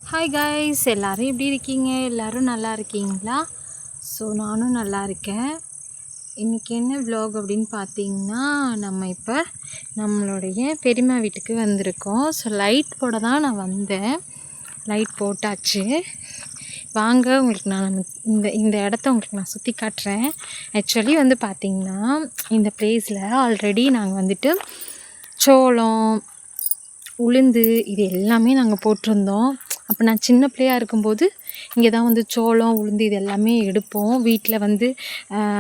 Hi guys, எல்லோரும் எப்படி இருக்கீங்க? எல்லோரும் நல்லா இருக்கீங்களா? ஸோ நானும் நல்லா இருக்கேன். இன்றைக்கி என்ன vlog அப்படின்னு பார்த்தீங்கன்னா, நம்ம இப்போ நம்மளுடைய பெரியம்மா வீட்டுக்கு வந்திருக்கோம். ஸோ லைட் போட தான் நான் வந்தேன். லைட் போட்டாச்சு. வாங்க, உங்களுக்கு நான் இந்த இந்த இடத்த உங்களுக்கு நான் சுற்றி காட்டுறேன். ஆக்சுவலி வந்து பார்த்திங்கன்னா, இந்த பிளேஸில் ஆல்ரெடி நாங்கள் வந்துட்டு சோளம், உளுந்து இது எல்லாமே நாங்கள் போட்டிருந்தோம். அப்போ நான் சின்ன பிள்ளையாக இருக்கும்போது இங்கே தான் வந்து சோளம், உளுந்து இது எல்லாமே எடுப்போம். வீட்டில் வந்து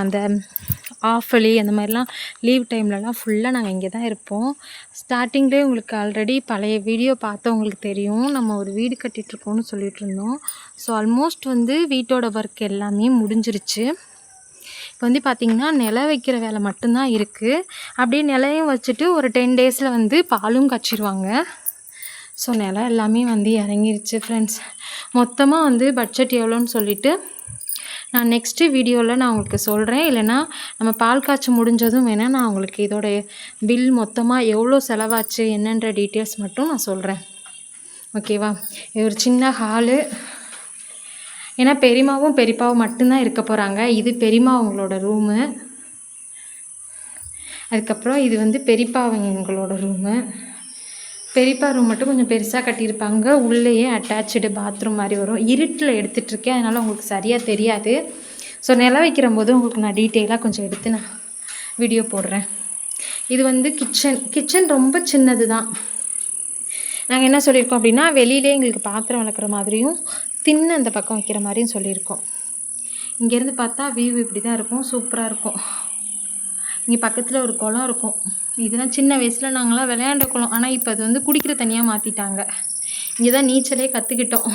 அந்த ஆஃபலி அந்த மாதிரிலாம் லீவ் டைம்லலாம் ஃபுல்லாக நாங்கள் இங்கே தான் இருப்போம். ஸ்டார்டிங்லேயே உங்களுக்கு ஆல்ரெடி பழைய வீடியோ பார்த்தவங்களுக்கு தெரியும். நம்ம ஒரு வீடு கட்டிகிட்ருக்கோம்னு சொல்லிகிட்டு இருந்தோம். ஸோ ஆல்மோஸ்ட் வந்து வீட்டோட ஒர்க் எல்லாமே முடிஞ்சிருச்சு. இப்போ வந்து பார்த்திங்கன்னா, நிலம் வைக்கிற வேலை மட்டும்தான் இருக்குது. அப்படியே நிலையும் வச்சுட்டு ஒரு 10 டேஸில் வந்து பாலும் காய்ச்சிருவாங்க. ஸோ நிலம் எல்லாமே வந்து இறங்கிருச்சு ஃப்ரெண்ட்ஸ். மொத்தமாக வந்து பட்ஜெட் எவ்வளோன்னு சொல்லிவிட்டு நான் நெக்ஸ்ட்டு வீடியோவில் நான் உங்களுக்கு சொல்கிறேன். இல்லைனா நம்ம பால் காய்ச்சி முடிஞ்சதும் வேணால் நான் உங்களுக்கு இதோடைய பில் மொத்தமாக எவ்வளோ செலவாச்சு என்னன்ற டீட்டெயில்ஸ் மட்டும் நான் சொல்கிறேன். ஓகேவா? இது ஒரு சின்ன ஹாலு. ஏன்னா பெரியம்மாவும் பெரியப்பாவும் மட்டும்தான் இருக்க போகிறாங்க. இது பெரியம்மா அவங்களோட ரூமு. அதுக்கப்புறம் இது வந்து பெரியப்பா அவங்களோட ரூமு. பெரியப்பா ரூம் மட்டும் கொஞ்சம் பெருசாக கட்டியிருப்பாங்க. உள்ளேயே அட்டாச்சு பாத்ரூம் மாதிரி வரும். இருட்டில் எடுத்துகிட்ருக்கேன், அதனால் உங்களுக்கு சரியாக தெரியாது. ஸோ நிலம் வைக்கிற போது உங்களுக்கு நான் டீட்டெயிலாக கொஞ்சம் எடுத்து நான் வீடியோ போடுறேன். இது வந்து கிச்சன் ரொம்ப சின்னது தான். நாங்கள் என்ன சொல்லியிருக்கோம் அப்படின்னா, வெளியிலே எங்களுக்கு பாத்திரம் வளர்க்குற மாதிரியும் தின்னு அந்த பக்கம் வைக்கிற மாதிரியும் சொல்லியிருக்கோம். இங்கேருந்து பார்த்தா வியூ இப்படி தான் இருக்கும். சூப்பராக இருக்கும். இங்கே பக்கத்தில் ஒரு குளம் இருக்கும். இதெல்லாம் சின்ன வயசில் நாங்களாம் விளையாண்ட குளம். ஆனால் இப்போ அது வந்து குடிக்கிற தனியாக மாற்றிட்டாங்க. இங்கே தான் நீச்சலே கற்றுக்கிட்டோம்.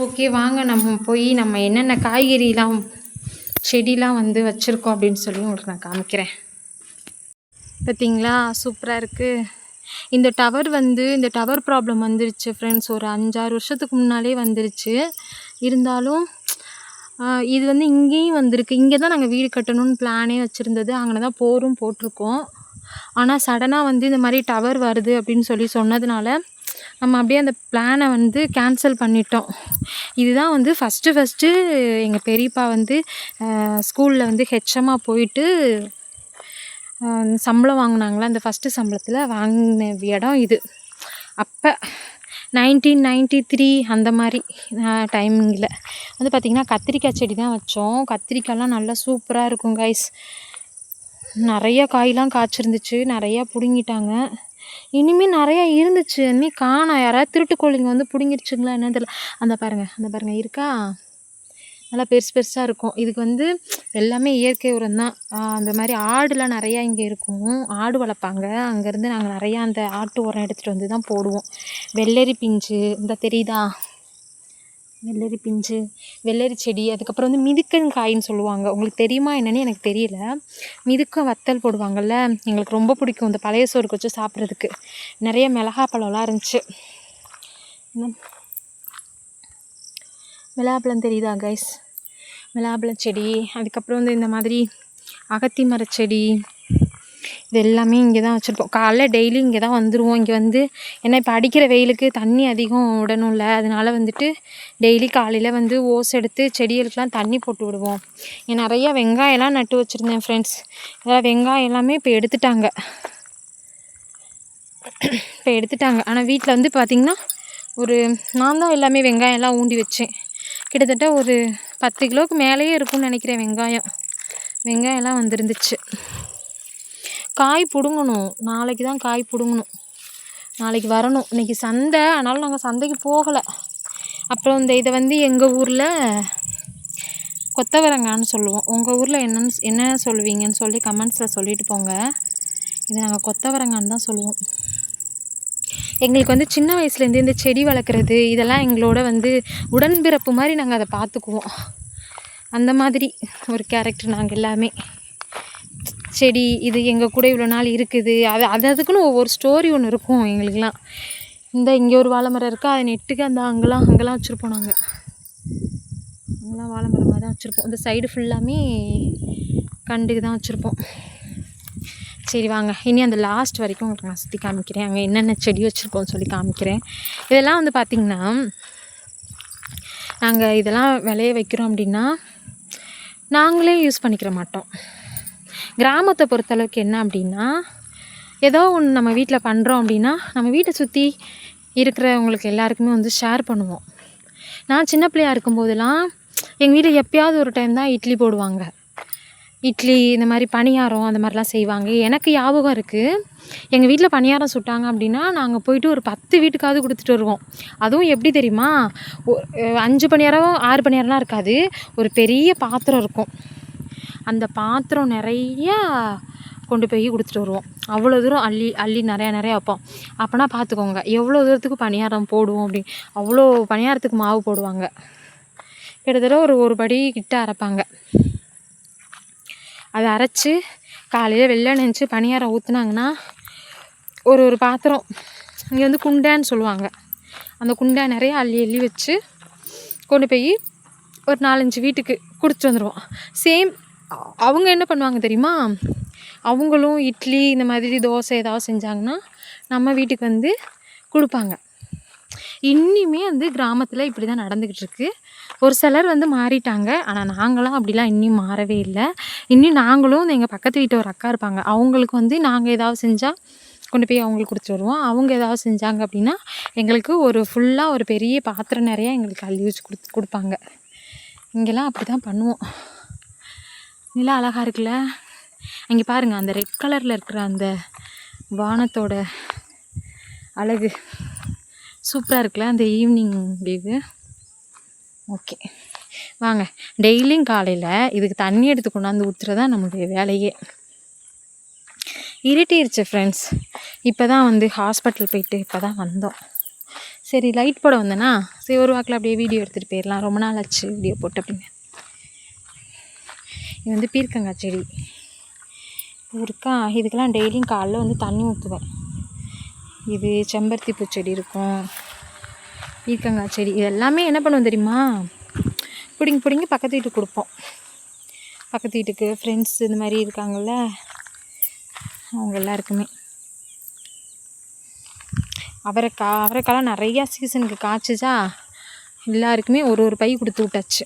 ஓகே, வாங்க நம்ம போய் நம்ம என்னென்ன காய்கறிலாம் செடிலாம் வந்து வச்சுருக்கோம் அப்படின்னு சொல்லி உங்களுக்கு நான் காமிக்கிறேன். பார்த்தீங்களா, சூப்பராக இருக்குது. இந்த டவர் ப்ராப்ளம் வந்துருச்சு ஃப்ரெண்ட்ஸ். ஒரு 5-6 வருஷத்துக்கு முன்னாலே வந்துருச்சு. இருந்தாலும் இது வந்து இங்கேயும் வந்திருக்கு. இங்கே தான் நாங்கள் வீடு கட்டணும்னு பிளானே வச்சுருந்தது. அங்கே தான் போரும் போட்டிருக்கோம். ஆனால் சடனாக வந்து இந்த மாதிரி டவர் வருது அப்படின்னு சொல்லி சொன்னதுனால நம்ம அப்படியே அந்த பிளானை வந்து கேன்சல் பண்ணிட்டோம். இதுதான் வந்து ஃபஸ்ட்டு எங்கள் பெரியப்பா வந்து ஸ்கூலில் வந்து ஹெச்எம்மாக போயிட்டு சம்பளம் வாங்கினாங்களா, அந்த ஃபஸ்ட்டு சம்பளத்தில் வாங்கின இடம் இது. அப்போ 1993 அந்த மாதிரி டைமிங்கில் வந்து பார்த்திங்கன்னா கத்திரிக்காய் செடி தான் வச்சோம். கத்திரிக்காய்லாம் நல்லா சூப்பராக இருக்கும் கைஸ். நிறைய காயெலாம் காய்ச்சிருந்துச்சு. நிறையா பிடுங்கிட்டாங்க. இனிமேல் நிறையா இருந்துச்சு, இனிமேல் காணோம். யாராவது திருட்டுக்கோழிங்க வந்து பிடுங்கிருச்சுங்களா என்னன்னு தெரியல. அந்த பாருங்கள் இருக்கா, நல்லா பெருசாக இருக்கும். இதுக்கு வந்து எல்லாமே இயற்கை உரம் தான். அந்த மாதிரி ஆடுலாம் நிறையா இங்கே இருக்கும். ஆடு வளர்ப்பாங்க. அங்கேருந்து நாங்கள் நிறையா அந்த ஆட்டு உரம் எடுத்துகிட்டு வந்து தான் போடுவோம். வெள்ளரி பிஞ்சு இந்த தெரியுதா, வெள்ளரி பிஞ்சு, வெள்ளரி செடி. அதுக்கப்புறம் வந்து மிதுக்கங்காயின்னு சொல்லுவாங்க. உங்களுக்கு தெரியுமா என்னன்னு எனக்கு தெரியல. மிதுக்க வத்தல் போடுவாங்கள்ல, எங்களுக்கு ரொம்ப பிடிக்கும் இந்த பழைய சோறுக்கு வச்சு சாப்பிட்றதுக்கு. நிறைய மிளகா பழம்லாம் இருந்துச்சு. மிளகாப்பழம் தெரியுதா கைஸ்? மிளகாப்பழம் செடி. அதுக்கப்புறம் வந்து இந்த மாதிரி அகத்தி மரச்செடி, இது எல்லாமே இங்கே தான் வச்சுருப்போம். காலைல டெய்லி இங்கே தான் வந்துடுவோம். இங்கே வந்து ஏன்னா இப்போ அடிக்கிற வெயிலுக்கு தண்ணி அதிகம் விடணும்ல, அதனால வந்துட்டு டெய்லி காலையில் வந்து ஓஸ் எடுத்து செடிகளுக்கெலாம் தண்ணி போட்டு விடுவோம். இங்கே நிறையா வெங்காயம்லாம் நட்டு வச்சுருந்தேன் ஃப்ரெண்ட்ஸ். இதெல்லாம் வெங்காயம் எல்லாமே இப்போ எடுத்துட்டாங்க. ஆனால் வீட்டில் வந்து பார்த்திங்கன்னா நான் தான் எல்லாமே வெங்காயம்லாம் ஊண்டி வச்சேன். கிட்டத்தட்ட ஒரு 10 கிலோவுக்கு மேலேயே இருக்கும்னு நினைக்கிறேன். வெங்காயம்லாம் வந்துருந்துச்சு. காய் பிடுங்கணும். நாளைக்கு தான் காய் பிடுங்கணும். நாளைக்கு வரணும். இன்றைக்கி சந்தை, அதனால் நாங்கள் சந்தைக்கு போகலை. அப்புறம் இதை வந்து எங்கள் ஊரில் கொத்தவரங்கான்னு சொல்லுவோம். உங்கள் ஊரில் என்ன சொல்லுவீங்கன்னு சொல்லி கமெண்ட்ஸில் சொல்லிட்டு போங்க. இதை நாங்கள் கொத்தவரங்கான்னு தான் சொல்லுவோம். எங்களுக்கு வந்து சின்ன வயசுலேருந்து இந்த செடி வளர்க்குறது இதெல்லாம் எங்களோட வந்து உடன்பிறப்பு மாதிரி நாங்கள் அதை பார்த்துக்குவோம். அந்த மாதிரி ஒரு கேரக்டர் நாங்கள் எல்லாமே. செடி இது எங்கள் கூட இவ்வளோ நாள் இருக்குது. அதுக்குன்னு ஒவ்வொரு ஸ்டோரி ஒன்று இருக்கும் எங்களுக்கெலாம். இங்கே ஒரு வாழை மரம் இருக்கா, அதை நெட்டுக்கு அங்கெல்லாம் வச்சுருப்போம். நாங்கள் அங்கெல்லாம் வாழை மரமாக தான் வச்சுருப்போம். இந்த சைடு ஃபுல்லாமே கண்டுக்கு தான் வச்சுருப்போம். சரி வாங்க, இனி அந்த லாஸ்ட் வரைக்கும் உங்களுக்கு நான் சுற்றி காமிக்கிறேன். அங்கே என்னென்ன செடி வச்சுருக்கோன்னு சொல்லி காமிக்கிறேன். இதெல்லாம் வந்து பார்த்திங்கன்னா, நாங்கள் இதெல்லாம் விளைய வைக்கிறோம் அப்படின்னா நாங்களே யூஸ் பண்ணிக்கிற மாட்டோம். கிராமத்தை பொறுத்தளவுக்கு என்ன அப்படின்னா, ஏதோ ஒன்று நம்ம வீட்டில் பண்ணுறோம் அப்படின்னா நம்ம வீட்டை சுற்றி இருக்கிறவங்களுக்கு எல்லாருக்குமே வந்து ஷேர் பண்ணுவோம். நான் சின்ன பிள்ளையாக இருக்கும்போதெல்லாம் எங்கள் வீட்டில் எப்போயாவது ஒரு டைம் தான் இட்லி போடுவாங்க. இட்லி இந்த மாதிரி பணியாரம் அந்த மாதிரிலாம் செய்வாங்க. எனக்கு ஞாபகம் இருக்குது, எங்கள் வீட்டில் பணியாரம் சுட்டாங்க அப்படின்னா நாங்கள் போயிட்டு ஒரு 10 வீட்டுக்காவது கொடுத்துட்டு வருவோம். அதுவும் எப்படி தெரியுமா, 5 பணியாரம் 6 பணியாரம்லாம் இருக்காது, ஒரு பெரிய பாத்திரம் இருக்கும். அந்த பாத்திரம் நிறையா கொண்டு போய் கொடுத்துட்டு வருவோம். அவ்வளோ தூரம் அள்ளி அள்ளி நிறையா வைப்போம். அப்போனா பார்த்துக்கோங்க எவ்வளோ தூரத்துக்கு பணியாரம் போடுவோம் அப்படி. அவ்வளோ பணியாரத்துக்கு மாவு போடுவாங்க. கிட்டத்தட்ட ஒரு படி கிட்ட அரைப்பாங்க. அதை அரைச்சி காலையில் வெள்ளை நினச்சி பணியாரம் ஊற்றுனாங்கன்னா ஒரு பாத்திரம், இங்கே வந்து குண்டான்னு சொல்லுவாங்க, அந்த குண்டா நிறையா அள்ளி அள்ளி வச்சு கொண்டு போய் ஒரு 4-5 வீட்டுக்கு கொடுத்துட்டு வந்துடுவோம். சேம் அவங்க என்ன பண்ணுவாங்க தெரியுமா, அவங்களும் இட்லி இந்த மாதிரி தோசை ஏதாவது செஞ்சாங்கன்னா நம்ம வீட்டுக்கு வந்து கொடுப்பாங்க. இன்னிமே வந்து கிராமத்தில் இப்படி தான் நடந்துக்கிட்டு இருக்கு. ஒரு சிலர் வந்து மாறிட்டாங்க, ஆனால் நாங்களாம் அப்படிலாம் இன்னும் மாறவே இல்லை. இன்னும் நாங்களும் எங்கள் பக்கத்து வீட்டு ஒரு அக்கா இருப்பாங்க, அவங்களுக்கு வந்து நாங்கள் ஏதாவது செஞ்சால் கொண்டு போய் அவங்களுக்கு கொடுத்துட்டு வருவோம். அவங்க ஏதாவது செஞ்சாங்க அப்படின்னா எங்களுக்கு ஃபுல்லாக ஒரு பெரிய பாத்திரம் நிறையா எங்களுக்கு அள்ளி வச்சு கொடுப்பாங்க. இங்கெல்லாம் அப்படி தான் பண்ணுவோம். நிலா அழகாக இருக்குல்ல. இங்கே பாருங்கள், அந்த ரெட் கலரில் இருக்கிற அந்த வானத்தோட அழகு சூப்பராக இருக்குல்ல, அந்த ஈவினிங் வியூவு. ஓகே வாங்க, டெய்லியும் காலையில் இதுக்கு தண்ணி எடுத்து கொண்டாந்து ஊற்றுறதா நம்மளுடைய வேலையே. இருட்டிருச்சு ஃப்ரெண்ட்ஸ். இப்போ தான் வந்து ஹாஸ்பிட்டல் போயிட்டு இப்போ தான் வந்தோம். சரி லைட் போட வந்தேன்னா சரி ஒரு வாக்கில் அப்படியே வீடியோ எடுத்துகிட்டு போயிடலாம், ரொம்ப நாள் ஆச்சு வீடியோ போட்டு அப்படின்னு. இது வந்து பீர்க்கங்காய் செடி இருக்கா, இதுக்கெல்லாம் டெய்லியும் காலைல வந்து தண்ணி ஊற்றுவேன். இது செம்பருத்தி பூச்செடி இருக்கும், பீர்க்கங்காய் செடி, இது எல்லாமே என்ன பண்ணுவோம் தெரியுமா, பிடிங்கி பக்கத்து வீட்டுக்கு கொடுப்போம். பக்கத்து வீட்டுக்கு ஃப்ரெண்ட்ஸ் இந்த மாதிரி இருக்காங்கள்ல, அவங்க எல்லாருக்குமே. அவரைக்காலாம் நிறையா சீசனுக்கு காய்ச்சிச்சா எல்லாருக்குமே ஒரு பை கொடுத்து விட்டாச்சு.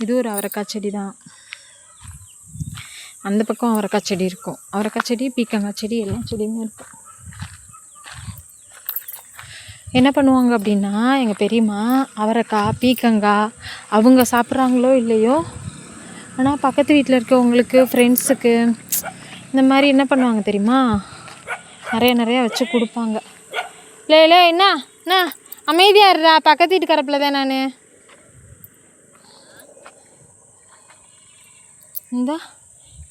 இது ஒரு அவரைக்காய் செடி தான். அந்த பக்கம் அவரைக்காய் செடி இருக்கும், அவரைக்காய் செடி பீர்க்கங்காய் செடி எல்லா செடியுமே இருக்கும். என்ன பண்ணுவாங்க அப்படின்னா எங்கள் பெரியம்மா அவரைக்காய் பீர்க்கங்காய் அவங்க சாப்பிட்றாங்களோ இல்லையோ, ஆனால் பக்கத்து வீட்டில் இருக்கவங்களுக்கு ஃப்ரெண்ட்ஸுக்கு இந்த மாதிரி என்ன பண்ணுவாங்க தெரியுமா, நிறையா வச்சு கொடுப்பாங்க. இல்லை என்ன அமைதியாக இருடா, பக்கத்து வீட்டு கரப்பில் தான் நான்.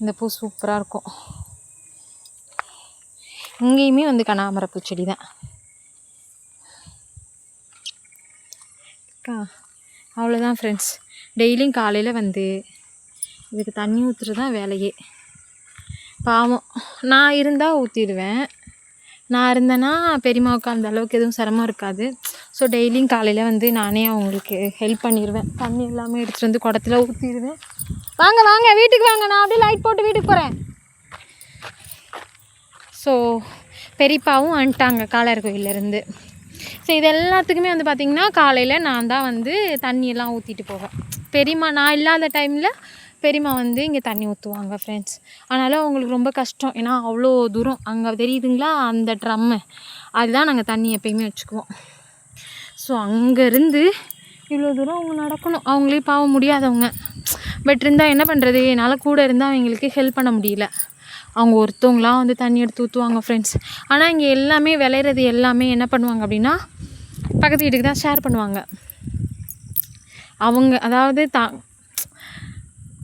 இந்த பூ சூப்பராக இருக்கும். இங்கேயுமே வந்து கனகாம்பர பூச்செடி தான். அவ்வளோதான் ஃப்ரெண்ட்ஸ். டெய்லியும் காலையில் வந்து இதுக்கு தண்ணி ஊற்றுறது தான் வேலையே. பாவம், நான் இருந்தால் ஊற்றிடுவேன். நான் இருந்தேன்னா பெரியம்மாவுக்கு அந்த அளவுக்கு எதுவும் சிரமம் இருக்காது. ஸோ டெய்லியும் காலையில் வந்து நானே அவங்களுக்கு ஹெல்ப் பண்ணிடுவேன். தண்ணி எல்லாமே எடுத்துகிட்டு வந்து குடத்துல ஊற்றிடுவேன். வாங்க வீட்டுக்கு வாங்க, நான் அப்படியே லைட் போட்டு வீட்டுக்கு போகிறேன். ஸோ பெரியப்பாவும் வந்துட்டாங்க காளையார் கோயிலேருந்து. ஸோ இது எல்லாத்துக்குமே வந்து பார்த்திங்கன்னா காலையில் நான் தான் வந்து தண்ணியெல்லாம் ஊற்றிட்டு போவேன். பெரியம்மா நான் இல்லாத டைமில் பெரியம்மா வந்து இங்கே தண்ணி ஊற்றுவாங்க ஃப்ரெண்ட்ஸ். அதனால் அவங்களுக்கு ரொம்ப கஷ்டம், ஏன்னா அவ்வளோ தூரம் அங்கே தெரியுதுங்களா அந்த ட்ரம்மு, அதுதான் நாங்கள் தண்ணி எப்பயுமே வச்சுக்குவோம். ஸோ அங்கேருந்து இவ்வளோ தூரம் அவங்க நடக்கணும், அவங்களே பாவம் முடியாதவங்க. பட் இருந்தால் என்ன பண்ணுறது, என்னால் கூட இருந்தால் அவங்களுக்கு ஹெல்ப் பண்ண முடியல. அவங்க ஒருத்தவங்களாம் வந்து தண்ணி எடுத்து ஊற்றுவாங்க ஃப்ரெண்ட்ஸ். ஆனால் இங்கே எல்லாமே விளையிறது எல்லாமே என்ன பண்ணுவாங்க அப்படின்னா பக்கத்து வீட்டுக்கு தான் ஷேர் பண்ணுவாங்க. அவங்க அதாவது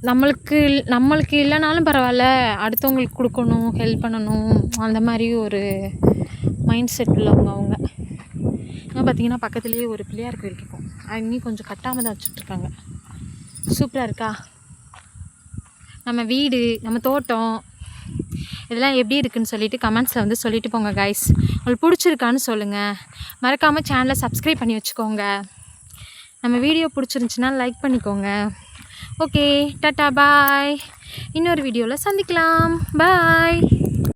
நம்மளுக்கு இல்லைனாலும் பரவாயில்ல, அடுத்தவங்களுக்கு கொடுக்கணும், ஹெல்ப் பண்ணணும், அந்த மாதிரி ஒரு மைண்ட் செட் உள்ளவங்க அவங்க. பார்த்திங்கன்னா பக்கத்துலேயே ஒரு பிள்ளையார் கோயில் இருக்கும், அது இன்னும் கொஞ்சம் கட்டாமல் தான் வச்சுட்ருக்காங்க. சூப்பராக இருக்கா. நம்ம வீடு, நம்ம தோட்டம், இதெல்லாம் எப்படி இருக்குதுன்னு சொல்லிவிட்டு கமெண்ட்ஸில் வந்து சொல்லிட்டு போங்க கைஸ். உங்களுக்கு பிடிச்சிருக்கான்னு சொல்லுங்கள். மறக்காமல் சேனலை சப்ஸ்கிரைப் பண்ணி வச்சுக்கோங்க. நம்ம வீடியோ பிடிச்சிருந்துச்சின்னா லைக் பண்ணிக்கோங்க. ஓகே, டாட்டா பாய். இன்னொரு வீடியோவில் சந்திக்கலாம். பாய்.